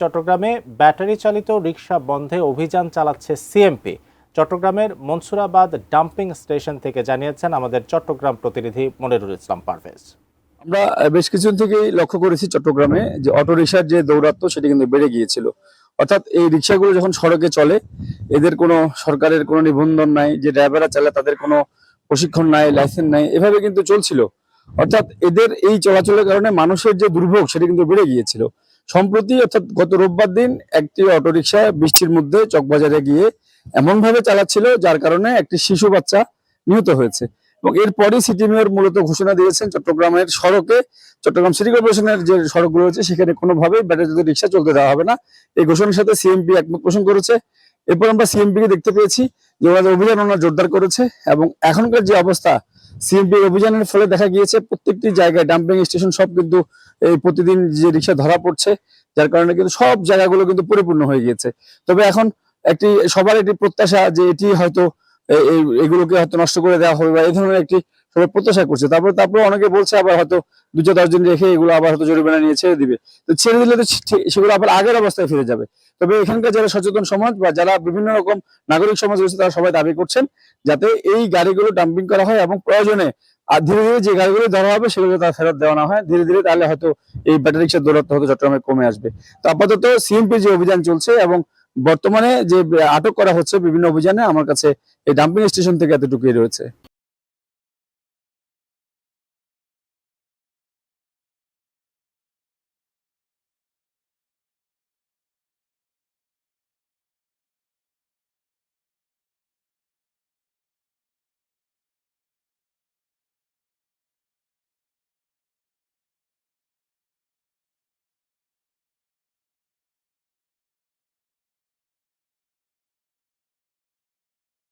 চট্টগ্রামে ব্যাটারি চালিত রিকশা বন্ধে অভিযান চালাচ্ছে সিএমপি। চট্টগ্রামের মনসুরাবাদ ডাম্পিং স্টেশন থেকে জানিয়েছেন আমাদের চট্টগ্রাম প্রতিনিধি মনিরুল ইসলাম পারভেজ। আমরা বেশ কিছুদিন থেকেই লক্ষ্য করেছি চট্টগ্রামে যে অটো রিকশার যে দৌরাত্ম্য সেটি কিন্তু বেড়ে গিয়েছিল। অর্থাৎ এই রিকশাগুলো যখন সড়কে চলে, এদের কোনো সরকারের কোনো নিবন্ধন নাই, যে ড্রাইভাররা চালায় তাদের কোনো প্রশিক্ষণ নাই, লাইসেন্স নাই, এভাবে কিন্তু চলছিল। অর্থাৎ এদের এই চলাচলের কারণে মানুষের যে দুর্ভোগ সেটা কিন্তু বেড়ে গিয়েছিল। সম্প্রতি অর্থাৎ গত রোববার দিন একটি অটো রিকশা বৃষ্টির মধ্যে চকবাজারে গিয়ে এমন ভাবে চালাচ্ছিল যার কারণে একটি শিশু বাচ্চা নিহত হয়েছে। এবং এরপরই সিটি মেয়র মূলত ঘোষণা দিয়েছেন চট্টগ্রামের সড়কে, চট্টগ্রাম সিটি কর্পোরেশনের যে সড়কগুলো রয়েছে সেখানে কোনোভাবেই ব্যাটারি রিকশা চলতে দেওয়া হবে না। এই ঘোষণার সাথে সিএমপি একমত পোষণ করেছে। এরপর আমরা সিএমপি কে দেখতে পেয়েছি যে ওনাদের অভিযান ওনারা জোরদার করেছে এবং এখনকার যে অবস্থা, সিএমপি অভিযানের ফলে দেখা গিয়েছে প্রত্যেকটি জায়গায় ডাম্পিং স্টেশন সব কিন্তু এই প্রতিদিন যে রিকশা ধরা পড়ছে, যার কারণে কিন্তু সব জায়গাগুলো কিন্তু পরিপূর্ণ হয়ে গিয়েছে। তবে এখন সবার একটি প্রত্যাশা যে এটি হয়তো এগুলোকে হয়তো নষ্ট করে দেওয়া হবে বা এই ধরনের একটি সবাই প্রত্যাশা করছে। তারপরে অনেকে বলছে আবার হয়তো 2-10 দিন রেখে এগুলো আবার হয়তো জরিমানা নিয়ে ছেড়ে দিবে। তো ছেড়ে দিলে তো সেগুলো আবার আগের অবস্থায় ফিরে যাবে। তবে এখানকার যারা সচেতন সমাজ বা যারা বিভিন্ন রকম নাগরিক সমাজ রয়েছে তারা সবাই দাবি করছেন যাতে এই গাড়িগুলো ডাম্পিং করা হয় এবং প্রয়োজনে আর ধীরে ধীরে যে গাড়িগুলো ধরা হবে সেগুলো তার ফেরত দেওয়া না হয় ধীরে ধীরে, তাহলে হয়তো এই ব্যাটারি রিকশার দৌরাত্ম্য হয়তো চট্টগ্রামে কমে আসবে। তো আপাতত সিএমপি যে অভিযান চলছে এবং বর্তমানে যে আটক করা হচ্ছে বিভিন্ন অভিযানে, আমার কাছে এই ডাম্পিং স্টেশন থেকে এতটুকুই রয়েছে।